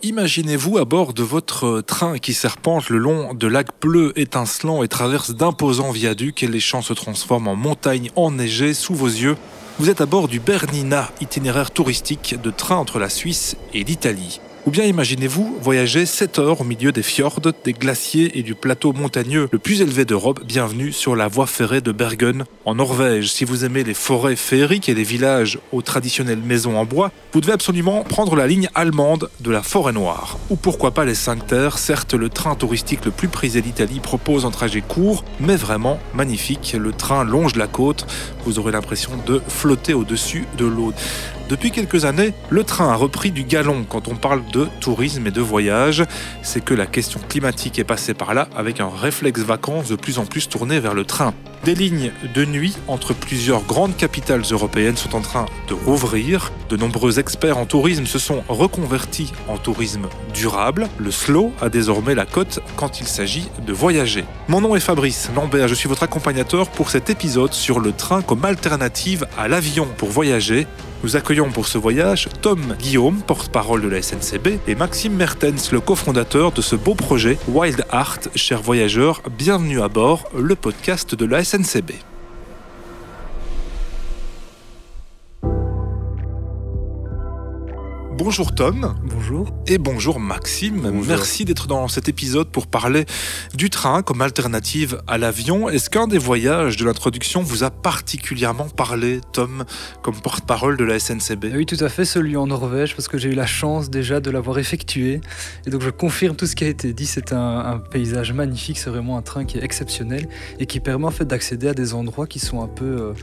Imaginez-vous à bord de votre train qui serpente le long de lacs bleus étincelants et traverse d'imposants viaducs et les champs se transforment en montagnes enneigées sous vos yeux. Vous êtes à bord du Bernina, itinéraire touristique de train entre la Suisse et l'Italie. Ou bien imaginez-vous voyager 7 heures au milieu des fjords, des glaciers et du plateau montagneux le plus élevé d'Europe. Bienvenue sur la voie ferrée de Bergen, en Norvège. Si vous aimez les forêts féeriques et les villages aux traditionnelles maisons en bois, vous devez absolument prendre la ligne allemande de la Forêt Noire. Ou pourquoi pas les 5 terres. Certes, le train touristique le plus prisé d'Italie propose un trajet court, mais vraiment magnifique. Le train longe la côte, vous aurez l'impression de flotter au-dessus de l'eau. Depuis quelques années, le train a repris du galon quand on parle de tourisme et de voyage. C'est que la question climatique est passée par là avec un réflexe vacances de plus en plus tourné vers le train. Des lignes de nuit entre plusieurs grandes capitales européennes sont en train de rouvrir. De nombreux experts en tourisme se sont reconvertis en tourisme durable. Le slow a désormais la cote quand il s'agit de voyager. Mon nom est Fabrice Lambert, je suis votre accompagnateur pour cet épisode sur le train comme alternative à l'avion pour voyager. Nous accueillons pour ce voyage Tom Guillaume, porte-parole de la SNCB, et Maxime Mertens, le cofondateur de ce beau projet Wild Art. Chers voyageurs, bienvenue à bord, le podcast de la SNCB. Bonjour Tom. Bonjour. Et bonjour Maxime. Bonjour. Merci d'être dans cet épisode pour parler du train comme alternative à l'avion. Est-ce qu'un des voyages de l'introduction vous a particulièrement parlé, Tom, comme porte-parole de la SNCB ? Oui, tout à fait, celui en Norvège, parce que j'ai eu la chance déjà de l'avoir effectué. Et donc je confirme tout ce qui a été dit. C'est un paysage magnifique, c'est vraiment un train qui est exceptionnel et qui permet en fait d'accéder à des endroits qui sont un peu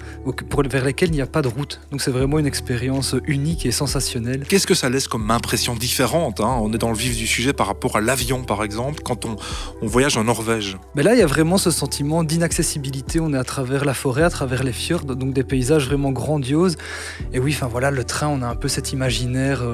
vers lesquels il n'y a pas de route. Donc c'est vraiment une expérience unique et sensationnelle. Qu'est-ce que ça laisse comme impression différente, hein ? On est dans le vif du sujet par rapport à l'avion, par exemple, quand on voyage en Norvège. Mais là, il y a vraiment ce sentiment d'inaccessibilité. On est à travers la forêt, à travers les fjords, donc des paysages vraiment grandioses. Et oui, enfin voilà, le train, on a un peu cet imaginaire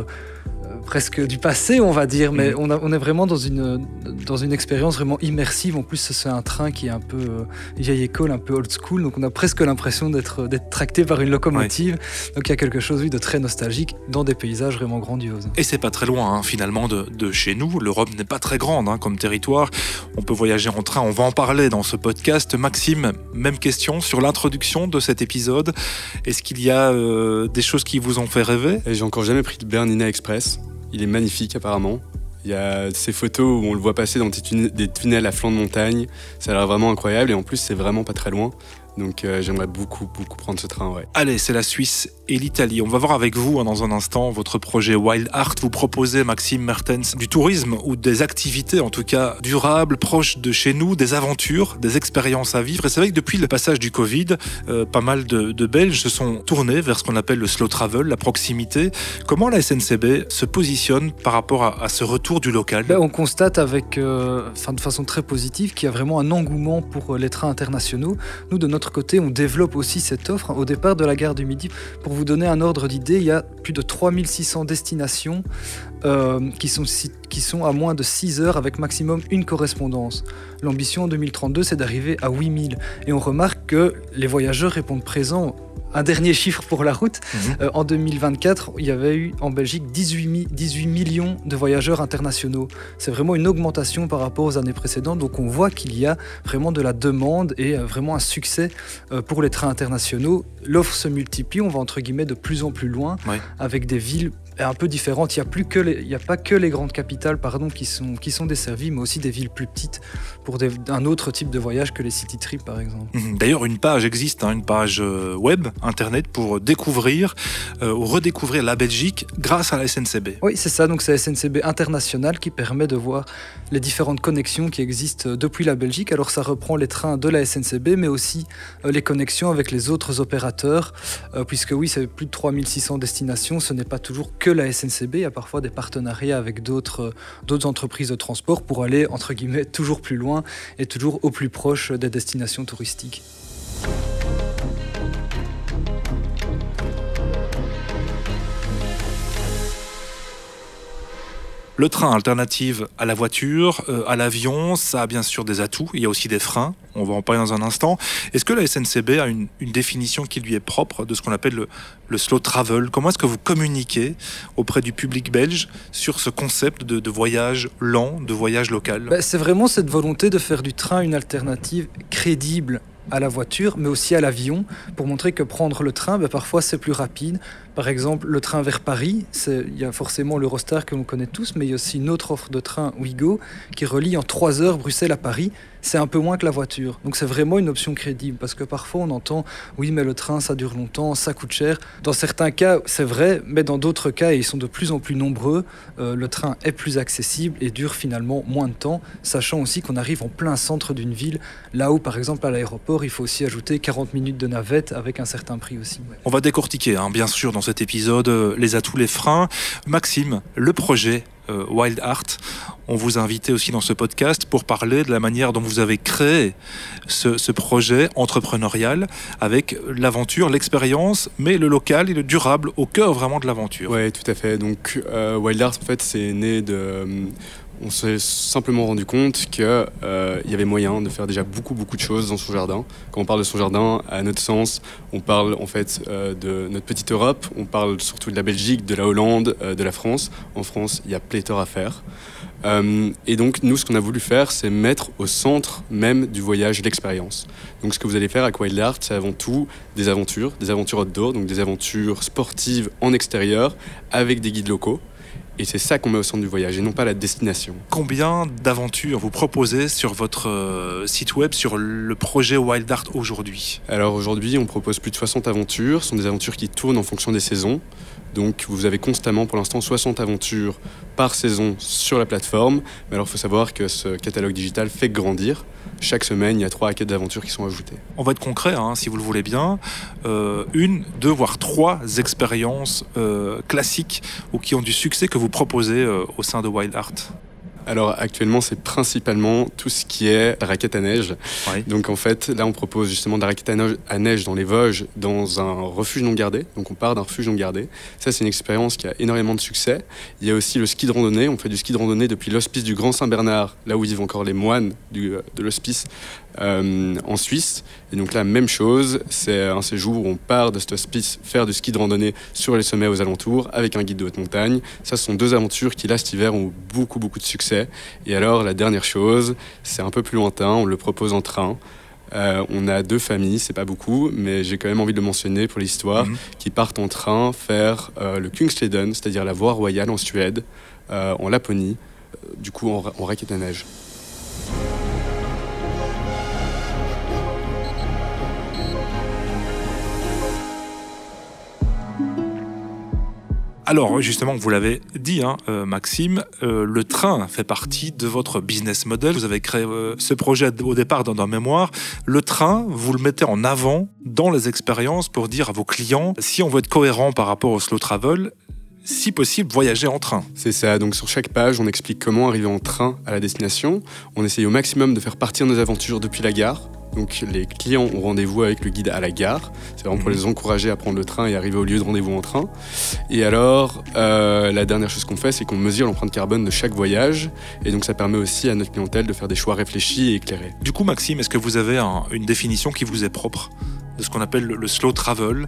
presque du passé, on va dire, mais on est vraiment dans une expérience vraiment immersive. En plus, c'est un train qui est un peu vieille école, un peu old school, donc on a presque l'impression d'être tracté par une locomotive. Ouais. Donc il y a quelque chose de très nostalgique dans des paysages vraiment grandioses. Et c'est pas très loin, hein, finalement, de chez nous. L'Europe n'est pas très grande, hein, comme territoire. On peut voyager en train, on va en parler dans ce podcast. Maxime, même question sur l'introduction de cet épisode. Est-ce qu'il y a des choses qui vous ont fait rêver ? J'ai encore jamais pris de Bernina Express. Il est magnifique apparemment. Il y a ces photos où on le voit passer dans des tunnels à flanc de montagne. Ça a l'air vraiment incroyable et en plus c'est vraiment pas très loin. Donc j'aimerais beaucoup prendre ce train. Ouais. Allez, c'est la Suisse et l'Italie. On va voir avec vous dans un instant votre projet Wild Art. Vous proposez, Maxime Mertens, du tourisme ou des activités en tout cas durables, proches de chez nous, des aventures, des expériences à vivre. Et c'est vrai que depuis le passage du Covid, pas mal de Belges se sont tournés vers ce qu'on appelle le slow travel, la proximité. Comment la SNCB se positionne par rapport à ce retour du local ? On constate de façon très positive qu'il y a vraiment un engouement pour les trains internationaux. Nous, de notre côté, on développe aussi cette offre. Au départ de la gare du Midi, pour vous donner un ordre d'idée, il y a plus de 3600 destinations qui sont à moins de 6 heures avec maximum une correspondance. L'ambition en 2032, c'est d'arriver à 8000. Et on remarque que les voyageurs répondent présents. Un dernier chiffre pour la route, en 2024, il y avait eu en Belgique 18 millions de voyageurs internationaux. C'est vraiment une augmentation par rapport aux années précédentes, donc on voit qu'il y a vraiment de la demande et vraiment un succès pour les trains internationaux. L'offre se multiplie, on va entre guillemets de plus en plus loin, avec des villes un peu différentes. Il n'y a pas que les grandes capitales qui sont desservies, mais aussi des villes plus petites pour un autre type de voyage que les city trips par exemple. D'ailleurs, une page existe, une page web, internet, pour découvrir ou redécouvrir la Belgique grâce à la SNCB. Oui, c'est ça, donc c'est la SNCB International qui permet de voir les différentes connexions qui existent depuis la Belgique. Alors ça reprend les trains de la SNCB, mais aussi les connexions avec les autres opérateurs, puisque oui, c'est plus de 3600 destinations, ce n'est pas toujours que la SNCB, il y a parfois des partenariats avec d'autres entreprises de transport pour aller, entre guillemets, toujours plus loin et toujours au plus proche des destinations touristiques. Le train, alternative à la voiture, à l'avion, ça a bien sûr des atouts. Il y a aussi des freins. On va en parler dans un instant. Est-ce que la SNCB a une définition qui lui est propre de ce qu'on appelle le slow travel? Comment est-ce que vous communiquez auprès du public belge sur ce concept de voyage lent, de voyage local? C'est vraiment cette volonté de faire du train une alternative crédible à la voiture, mais aussi à l'avion, pour montrer que prendre le train, parfois c'est plus rapide. Par exemple, le train vers Paris, il y a forcément l'Eurostar que l'on connaît tous, mais il y a aussi une autre offre de train Ouigo qui relie en 3 heures Bruxelles à Paris. C'est un peu moins que la voiture. Donc c'est vraiment une option crédible, parce que parfois on entend « oui, mais le train, ça dure longtemps, ça coûte cher ». Dans certains cas, c'est vrai, mais dans d'autres cas, et ils sont de plus en plus nombreux, le train est plus accessible et dure finalement moins de temps, sachant aussi qu'on arrive en plein centre d'une ville, là où par exemple à l'aéroport, il faut aussi ajouter 40 minutes de navette avec un certain prix aussi. On va décortiquer, bien sûr, dans cet épisode, les atouts, les freins. Maxime, le projet Wild Art, on vous a invité aussi dans ce podcast pour parler de la manière dont vous avez créé ce projet entrepreneurial avec l'aventure, l'expérience, mais le local et le durable au cœur vraiment de l'aventure. Oui, tout à fait. Donc Wild Art, en fait, c'est né de... On s'est simplement rendu compte qu'il y avait moyen de faire déjà beaucoup de choses dans son jardin. Quand on parle de son jardin, à notre sens, on parle en fait de notre petite Europe, on parle surtout de la Belgique, de la Hollande, de la France. En France, il y a pléthore à faire. Et donc, nous, ce qu'on a voulu faire, c'est mettre au centre même du voyage l'expérience. Donc, ce que vous allez faire avec Wild Art, c'est avant tout des aventures outdoor, donc des aventures sportives en extérieur, avec des guides locaux. Et c'est ça qu'on met au centre du voyage, et non pas la destination. Combien d'aventures vous proposez sur votre site web, sur le projet Wild Art aujourd'hui? Alors aujourd'hui, on propose plus de 60 aventures. Ce sont des aventures qui tournent en fonction des saisons. Donc vous avez constamment, pour l'instant, 60 aventures par saison sur la plateforme. Mais alors il faut savoir que ce catalogue digital fait grandir. Chaque semaine, il y a 3 à 4 aventures qui sont ajoutées. On va être concret, si vous le voulez bien. 1, 2, voire 3 expériences classiques ou qui ont du succès que vous proposez au sein de Wild Art. Alors actuellement, c'est principalement tout ce qui est la raquette à neige. Oui. Donc en fait, là, on propose justement de la raquette à neige dans les Vosges, dans un refuge non gardé. Donc on part d'un refuge non gardé. Ça, c'est une expérience qui a énormément de succès. Il y a aussi le ski de randonnée. On fait du ski de randonnée depuis l'hospice du Grand Saint-Bernard, là où vivent encore les moines de l'hospice, en Suisse. Et donc là, même chose, c'est un séjour où on part de cet hospice faire du ski de randonnée sur les sommets aux alentours avec un guide de haute montagne. Ça, ce sont 2 aventures qui, là, cet hiver, ont beaucoup de succès. Et alors, la dernière chose, c'est un peu plus lointain, on le propose en train. On a 2 familles, c'est pas beaucoup, mais j'ai quand même envie de le mentionner pour l'histoire, qui partent en train faire le Kungsleden, c'est-à-dire la voie royale en Suède, en Laponie, du coup en raquette à neige. Alors justement, vous l'avez dit, Maxime, le train fait partie de votre business model. Vous avez créé ce projet au départ dans Mémoire. Le train, vous le mettez en avant dans les expériences pour dire à vos clients, si on veut être cohérent par rapport au slow travel, si possible, voyager en train. C'est ça, donc sur chaque page, on explique comment arriver en train à la destination. On essaye au maximum de faire partir nos aventures depuis la gare. Donc les clients ont rendez-vous avec le guide à la gare. C'est vraiment pour les encourager à prendre le train et arriver au lieu de rendez-vous en train. Et alors, la dernière chose qu'on fait, c'est qu'on mesure l'empreinte carbone de chaque voyage. Et donc ça permet aussi à notre clientèle de faire des choix réfléchis et éclairés. Du coup, Maxime, est-ce que vous avez une définition qui vous est propre de ce qu'on appelle le slow travel,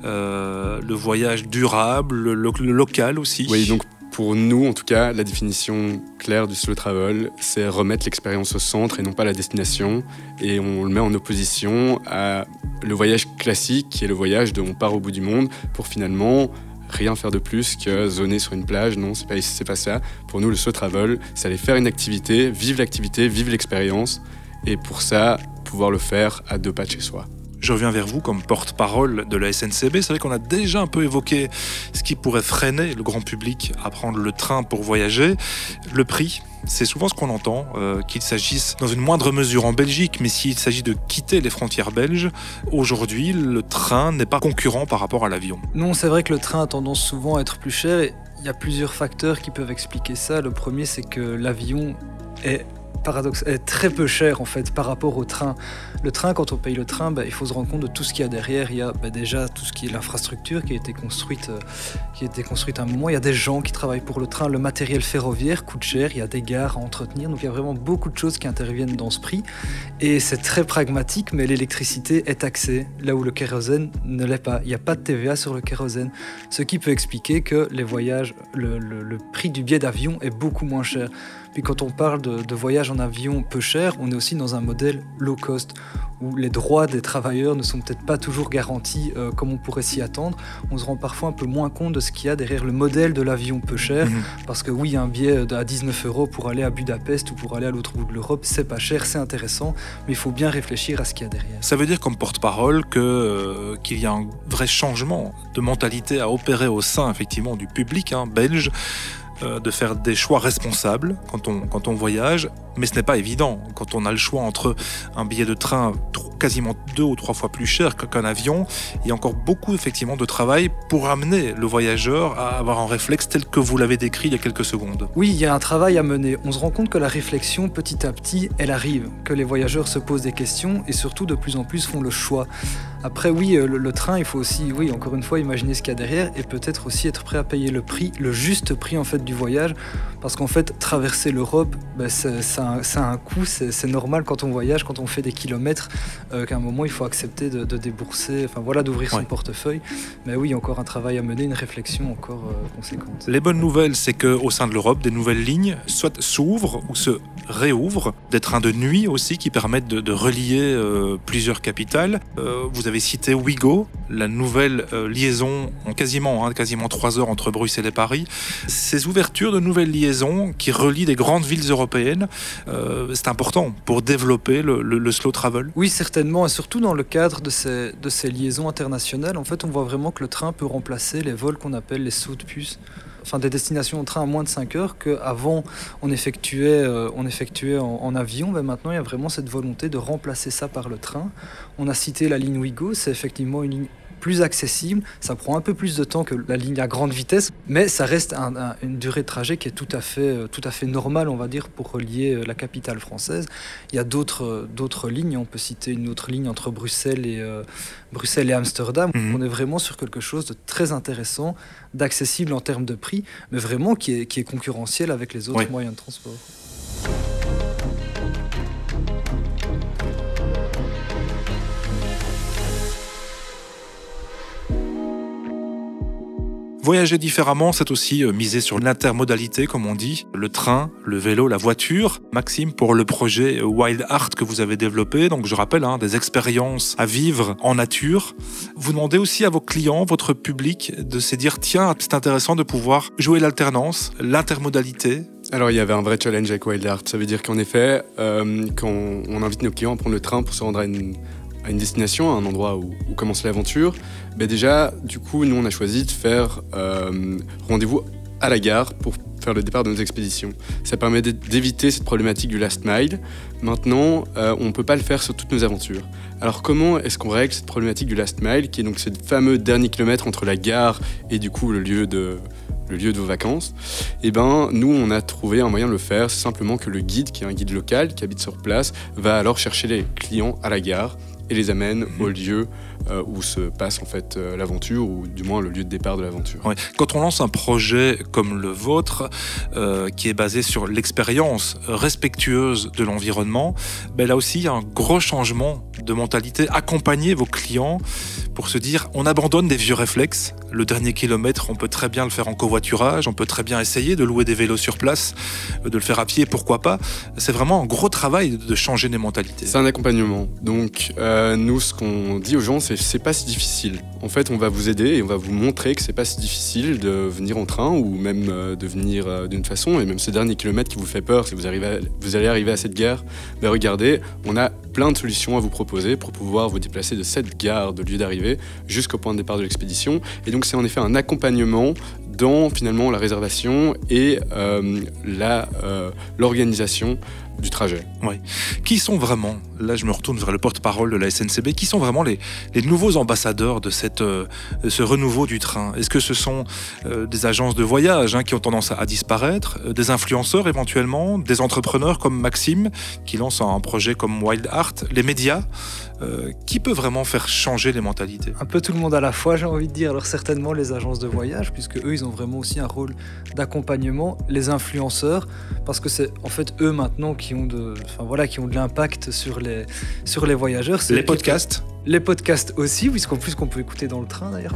le voyage durable, le local aussi? Oui, donc pour nous, en tout cas, la définition claire du slow travel, c'est remettre l'expérience au centre et non pas la destination. Et on le met en opposition à le voyage classique, qui est le voyage de on part au bout du monde pour finalement rien faire de plus que zoner sur une plage. Non, c'est pas ça. Pour nous, le slow travel, c'est aller faire une activité, vivre l'expérience. Et pour ça, pouvoir le faire à 2 pas de chez soi. Je reviens vers vous comme porte-parole de la SNCB. C'est vrai qu'on a déjà un peu évoqué ce qui pourrait freiner le grand public à prendre le train pour voyager. Le prix, c'est souvent ce qu'on entend, qu'il s'agisse dans une moindre mesure en Belgique, mais s'il s'agit de quitter les frontières belges, aujourd'hui, le train n'est pas concurrent par rapport à l'avion. Non, c'est vrai que le train a tendance souvent à être plus cher. Et il y a plusieurs facteurs qui peuvent expliquer ça. Le premier, c'est que l'avion est est très peu cher en fait par rapport au train. Le train, quand on paye le train, il faut se rendre compte de tout ce qu'il y a derrière. Il y a déjà tout ce qui est l'infrastructure qui a été construite à un moment. Il y a des gens qui travaillent pour le train. Le matériel ferroviaire coûte cher. Il y a des gares à entretenir. Donc il y a vraiment beaucoup de choses qui interviennent dans ce prix. Et c'est très pragmatique, mais l'électricité est taxée là où le kérosène ne l'est pas. Il n'y a pas de TVA sur le kérosène. Ce qui peut expliquer que les voyages, le prix du billet d'avion est beaucoup moins cher. Puis quand on parle de voyage en avion peu cher, on est aussi dans un modèle low cost, où les droits des travailleurs ne sont peut-être pas toujours garantis comme on pourrait s'y attendre. On se rend parfois un peu moins compte de ce qu'il y a derrière le modèle de l'avion peu cher, parce que oui, un billet à 19 € pour aller à Budapest ou pour aller à l'autre bout de l'Europe, c'est pas cher, c'est intéressant, mais il faut bien réfléchir à ce qu'il y a derrière. Ça veut dire comme porte-parole qu'il y a un vrai changement de mentalité à opérer au sein effectivement du public belge, de faire des choix responsables quand on voyage, mais ce n'est pas évident quand on a le choix entre un billet de train quasiment 2 ou 3 fois plus cher qu'un avion. Il y a encore beaucoup effectivement de travail pour amener le voyageur à avoir un réflexe tel que vous l'avez décrit il y a quelques secondes. Oui, il y a un travail à mener. On se rend compte que la réflexion, petit à petit, elle arrive, que les voyageurs se posent des questions et surtout de plus en plus font le choix. Après, oui, le train, il faut aussi, oui, encore une fois, imaginer ce qu'il y a derrière et peut-être aussi être prêt à payer le prix, le juste prix en fait du voyage, parce qu'en fait, traverser l'Europe, ça a un coût, c'est normal quand on voyage, quand on fait des kilomètres, qu'à un moment, il faut accepter de débourser, d'ouvrir son portefeuille. Mais oui, il y a encore un travail à mener, une réflexion encore conséquente. Les bonnes nouvelles, c'est qu'au sein de l'Europe, des nouvelles lignes soit s'ouvrent ou se réouvrent, des trains de nuit aussi qui permettent de relier plusieurs capitales. Vous avez cité Ouigo, la nouvelle liaison en quasiment 3 heures entre Bruxelles et Paris. Ces ouvertures de nouvelles liaisons qui relient des grandes villes européennes, c'est important pour développer le slow travel. Oui, certainement, et surtout dans le cadre de ces liaisons internationales, en fait, on voit vraiment que le train peut remplacer les vols qu'on appelle les sauts de puce. Enfin, des destinations en train à moins de 5 heures qu'avant on effectuait en avion. Mais maintenant, il y a vraiment cette volonté de remplacer ça par le train. On a cité la ligne Ouigo, c'est effectivement une ligne plus accessible, ça prend un peu plus de temps que la ligne à grande vitesse, mais ça reste une durée de trajet qui est tout à fait normale, on va dire, pour relier la capitale française. Il y a d'autres lignes, on peut citer une autre ligne entre Bruxelles et Amsterdam. On est vraiment sur quelque chose de très intéressant, d'accessible en termes de prix, mais vraiment qui est concurrentiel avec les autres moyens de transport. Voyager différemment, c'est aussi miser sur l'intermodalité, comme on dit, le train, le vélo, la voiture. Maxime, pour le projet Wild Art que vous avez développé, donc je rappelle, des expériences à vivre en nature. Vous demandez aussi à vos clients, votre public, de se dire, tiens, c'est intéressant de pouvoir jouer l'alternance, l'intermodalité. Alors il y avait un vrai challenge avec Wild Art. Ça veut dire qu'en effet, quand on invite nos clients à prendre le train pour se rendre à une destination, à un endroit où commence l'aventure, déjà, du coup, nous, on a choisi de faire rendez-vous à la gare pour faire le départ de nos expéditions. Ça permet d'éviter cette problématique du last mile. Maintenant, on ne peut pas le faire sur toutes nos aventures. Alors, comment est-ce qu'on règle cette problématique du last mile, qui est donc ce fameux dernier kilomètre entre la gare et du coup le lieu de vos vacances? Nous, on a trouvé un moyen de le faire. C'est simplement que le guide, qui est un guide local, qui habite sur place, va alors chercher les clients à la gare et les amène au lieu où se passe en fait l'aventure, ou du moins le lieu de départ de l'aventure. Ouais. Quand on lance un projet comme le vôtre, qui est basé sur l'expérience respectueuse de l'environnement, là aussi il y a un gros changement de mentalité. Accompagner vos clients pour se dire, on abandonne des vieux réflexes. Le dernier kilomètre, on peut très bien le faire en covoiturage, on peut très bien essayer de louer des vélos sur place, de le faire à pied, pourquoi pas. C'est vraiment un gros travail de changer les mentalités. C'est un accompagnement. Donc nous, ce qu'on dit aux gens, c'est pas si difficile. En fait, on va vous aider et on va vous montrer que c'est pas si difficile de venir en train, ou même de venir d'une façon. Et même ce dernier kilomètre qui vous fait peur, si vous allez arriver à cette gare, regardez, on a plein de solutions à vous proposer pour pouvoir vous déplacer de cette gare, de lieu d'arrivée, jusqu'au point de départ de l'expédition. Et donc c'est en effet un accompagnement dans finalement la réservation et l'organisation du trajet. Ouais. Qui sont vraiment là je me retourne vers le porte-parole de la SNCB, qui sont vraiment les nouveaux ambassadeurs de ce renouveau du train? Est-ce que ce sont des agences de voyage qui ont tendance à disparaître, des influenceurs éventuellement, des entrepreneurs comme Maxime qui lance un projet comme Wild Art, les médias? Qui peut vraiment faire changer les mentalités? Un peu tout le monde à la fois, j'ai envie de dire. Alors certainement les agences de voyage, puisque eux, ils ont vraiment aussi un rôle d'accompagnement. Les influenceurs, parce que c'est en fait eux maintenant qui ont de l'impact sur les voyageurs. Les podcasts. Les podcasts aussi, puisqu'en plus qu'on peut écouter dans le train d'ailleurs.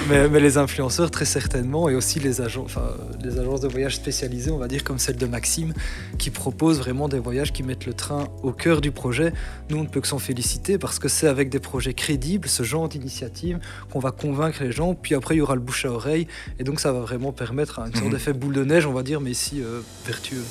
mais les influenceurs très certainement, et aussi les agences de voyage spécialisées, on va dire comme celle de Maxime, qui proposent vraiment des voyages qui mettent le train au cœur du projet. Nous, on ne peut que s'en féliciter parce que c'est avec des projets crédibles, ce genre d'initiative, qu'on va convaincre les gens. Puis après, il y aura le bouche à oreille, et donc ça va vraiment permettre une sorte d'effet boule de neige, on va dire, mais ici vertueux.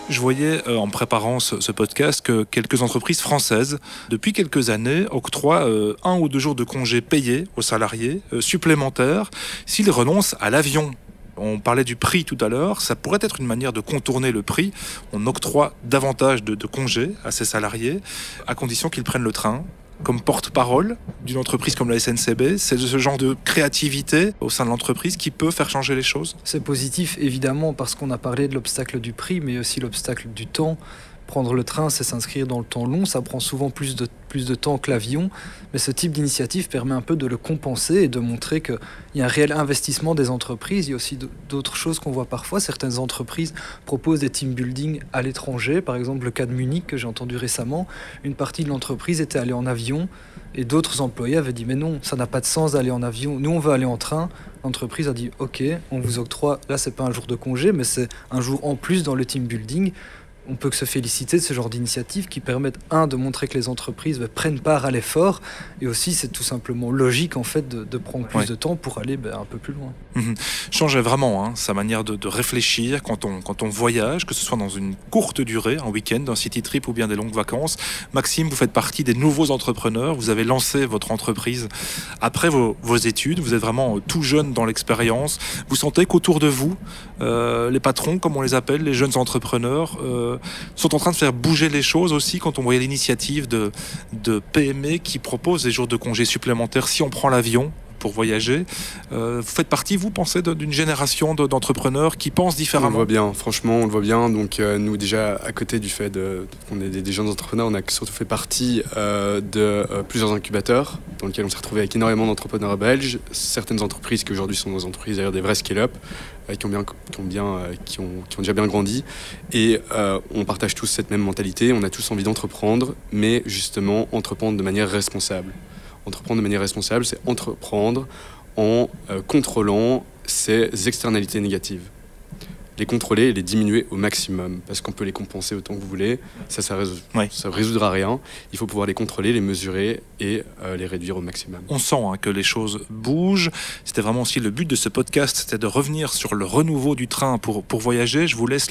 Je voyais en préparant ce podcast que quelques entreprises françaises, depuis quelques années, octroient 1 ou 2 jours de congés payés aux salariés supplémentaires s'ils renoncent à l'avion. On parlait du prix tout à l'heure, ça pourrait être une manière de contourner le prix. On octroie davantage de congés à ces salariés, à condition qu'ils prennent le train. Comme porte-parole d'une entreprise comme la SNCB, c'est ce genre de créativité au sein de l'entreprise qui peut faire changer les choses? C'est positif, évidemment, parce qu'on a parlé de l'obstacle du prix, mais aussi l'obstacle du temps. Prendre le train, c'est s'inscrire dans le temps long, ça prend souvent plus de temps que l'avion, mais ce type d'initiative permet un peu de le compenser et de montrer qu'il y a un réel investissement des entreprises. Il y a aussi d'autres choses qu'on voit parfois. Certaines entreprises proposent des team building à l'étranger, par exemple le cas de Munich que j'ai entendu récemment. Une partie de l'entreprise était allée en avion et d'autres employés avaient dit mais non, ça n'a pas de sens d'aller en avion, nous on veut aller en train. L'entreprise a dit ok, on vous octroie, là c'est pas un jour de congé, mais c'est un jour en plus dans le team building. On peut que se féliciter de ce genre d'initiatives qui permettent, de montrer que les entreprises prennent part à l'effort, et aussi c'est tout simplement logique en fait de prendre plus de temps pour aller un peu plus loin. Changeait vraiment sa manière de réfléchir quand on voyage, que ce soit dans une courte durée, un week-end, un city trip ou bien des longues vacances. Maxime, vous faites partie des nouveaux entrepreneurs, vous avez lancé votre entreprise après vos études, vous êtes vraiment tout jeune dans l'expérience. Vous sentez qu'autour de vous, les patrons, comme on les appelle, les jeunes entrepreneurs, sont en train de faire bouger les choses aussi quand on voyait l'initiative de PME qui propose des jours de congés supplémentaires si on prend l'avion pour voyager. Vous faites partie, vous pensez, d'une génération d'entrepreneurs qui pensent différemment? On le voit bien, franchement, on le voit bien. Donc nous déjà, à côté du fait qu'on est des jeunes entrepreneurs, on a surtout fait partie de plusieurs incubateurs dans lesquels on s'est retrouvé avec énormément d'entrepreneurs belges, certaines entreprises qui aujourd'hui sont nos entreprises, d'ailleurs des vrais scale-up, qui ont déjà bien grandi. Et on partage tous cette même mentalité, on a tous envie d'entreprendre, mais justement entreprendre de manière responsable. Entreprendre de manière responsable, c'est entreprendre en contrôlant ses externalités négatives. Les contrôler et les diminuer au maximum, parce qu'on peut les compenser autant que vous voulez, ça résoudra rien. Il faut pouvoir les contrôler, les mesurer et les réduire au maximum. On sent que les choses bougent. C'était vraiment aussi le but de ce podcast, c'était de revenir sur le renouveau du train pour voyager. Je vous laisse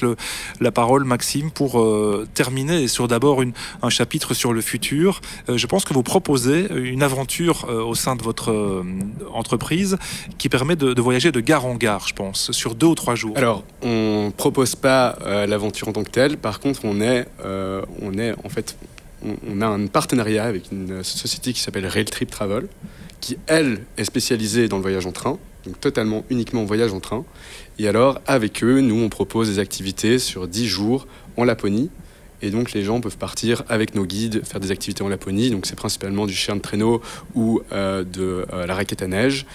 la parole, Maxime, pour terminer sur d'abord un chapitre sur le futur. Je pense que vous proposez une aventure au sein de votre entreprise qui permet de voyager de gare en gare, je pense, sur 2 ou 3 jours. Alors, on ne propose pas l'aventure en tant que telle. Par contre, on a un partenariat avec une société qui s'appelle Rail Trip Travel, qui, elle, est spécialisée dans le voyage en train, donc totalement, uniquement voyage en train. Et alors, avec eux, nous, on propose des activités sur 10 jours en Laponie. Et donc, les gens peuvent partir avec nos guides, faire des activités en Laponie. Donc, c'est principalement du chien de traîneau ou de la raquette à neige.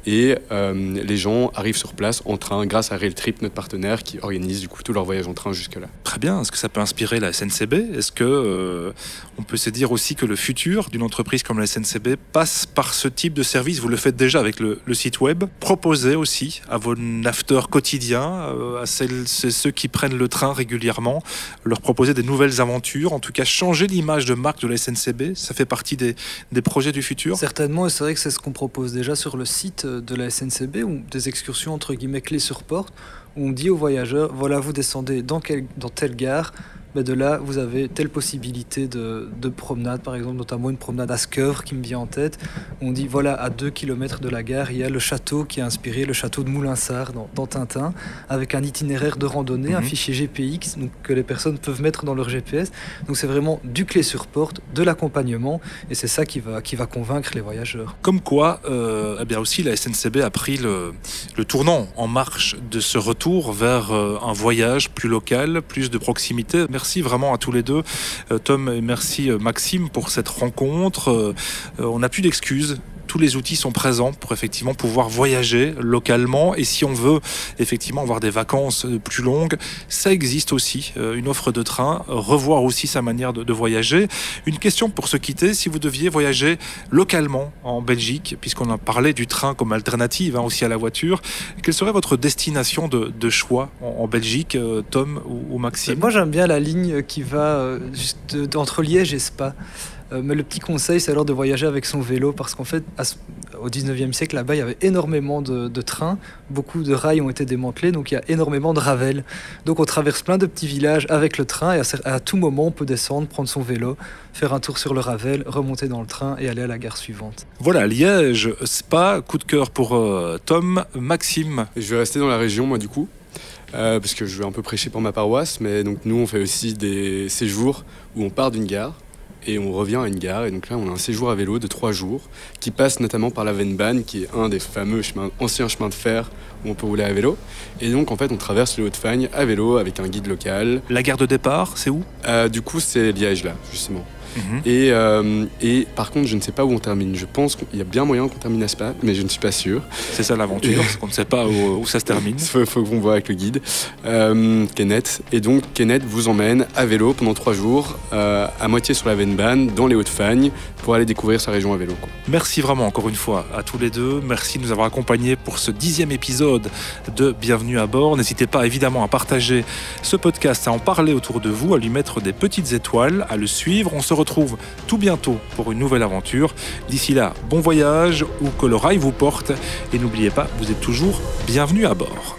Et les gens arrivent sur place en train grâce à Rail Trip, notre partenaire, qui organise du coup tout leur voyage en train jusque-là. Très bien. Est-ce que ça peut inspirer la SNCB? Est-ce que on peut se dire aussi que le futur d'une entreprise comme la SNCB passe par ce type de service? Vous le faites déjà avec le site web. Proposez aussi à vos nafteurs quotidiens, à ceux qui prennent le train régulièrement, leur proposer des nouvelles aventures, en tout cas changer l'image de marque de la SNCB. Ça fait partie des projets du futur? Certainement, et c'est vrai que c'est ce qu'on propose déjà sur le site de la SNCB, ou des excursions entre guillemets clés sur porte, où on dit aux voyageurs, voilà, vous descendez dans telle gare, mais de là, vous avez telle possibilité de promenade, par exemple, notamment une promenade à Skeuvre qui me vient en tête. On dit, voilà, à 2 km de la gare, il y a le château qui a inspiré le château de Moulinsart dans Tintin, avec un itinéraire de randonnée, un fichier GPX donc, que les personnes peuvent mettre dans leur GPS. Donc c'est vraiment du clé sur porte, de l'accompagnement, et c'est ça qui va convaincre les voyageurs. Comme quoi, eh bien aussi, la SNCB a pris le tournant en marche de ce retour vers un voyage plus local, plus de proximité. Merci vraiment à tous les deux, Tom et merci Maxime pour cette rencontre. On n'a plus d'excuses. Tous les outils sont présents pour effectivement pouvoir voyager localement, et si on veut effectivement avoir des vacances plus longues, ça existe aussi, une offre de train, revoir aussi sa manière de voyager. Une question pour se quitter, si vous deviez voyager localement en Belgique, puisqu'on a parlé du train comme alternative aussi à la voiture, quelle serait votre destination de choix en Belgique, Tom ou Maxime? Moi j'aime bien la ligne qui va juste entre Liège et Spa. Mais le petit conseil, c'est alors de voyager avec son vélo, parce qu'en fait, au 19e siècle, là-bas, il y avait énormément de trains, beaucoup de rails ont été démantelés, donc il y a énormément de ravels. Donc on traverse plein de petits villages avec le train, et à tout moment, on peut descendre, prendre son vélo, faire un tour sur le ravel, remonter dans le train et aller à la gare suivante. Voilà, Liège, Spa, coup de cœur pour Tom. Maxime? Je vais rester dans la région, moi, du coup. Parce que je vais un peu prêcher pour ma paroisse, mais donc nous, on fait aussi des séjours où on part d'une gare et on revient à une gare, et donc là on a un séjour à vélo de 3 jours qui passe notamment par la Vennbahn, qui est un des fameux anciens chemins de fer où on peut rouler à vélo, et donc en fait on traverse le Haut-de-Fagne à vélo avec un guide local. La gare de départ, c'est où? Du coup c'est Liège là, justement. Et par contre, je ne sais pas où on termine. Je pense qu'il y a bien moyen qu'on termine à Spa, mais je ne suis pas sûr. C'est ça l'aventure, c'est qu'on ne sait pas où ça se termine. Il faut qu'on voit avec le guide, Kenneth. Et donc, Kenneth vous emmène à vélo pendant 3 jours, à moitié sur la Vennbahn, dans les Hauts-de-Fagne, pour aller découvrir sa région à vélo, quoi. Merci vraiment encore une fois à tous les deux. Merci de nous avoir accompagnés pour ce 10e épisode de Bienvenue à bord. N'hésitez pas évidemment à partager ce podcast, à en parler autour de vous, à lui mettre des petites étoiles, à le suivre. On se retrouve tout bientôt pour une nouvelle aventure. D'ici là, bon voyage, où que le rail vous porte. Et n'oubliez pas, vous êtes toujours bienvenus à bord.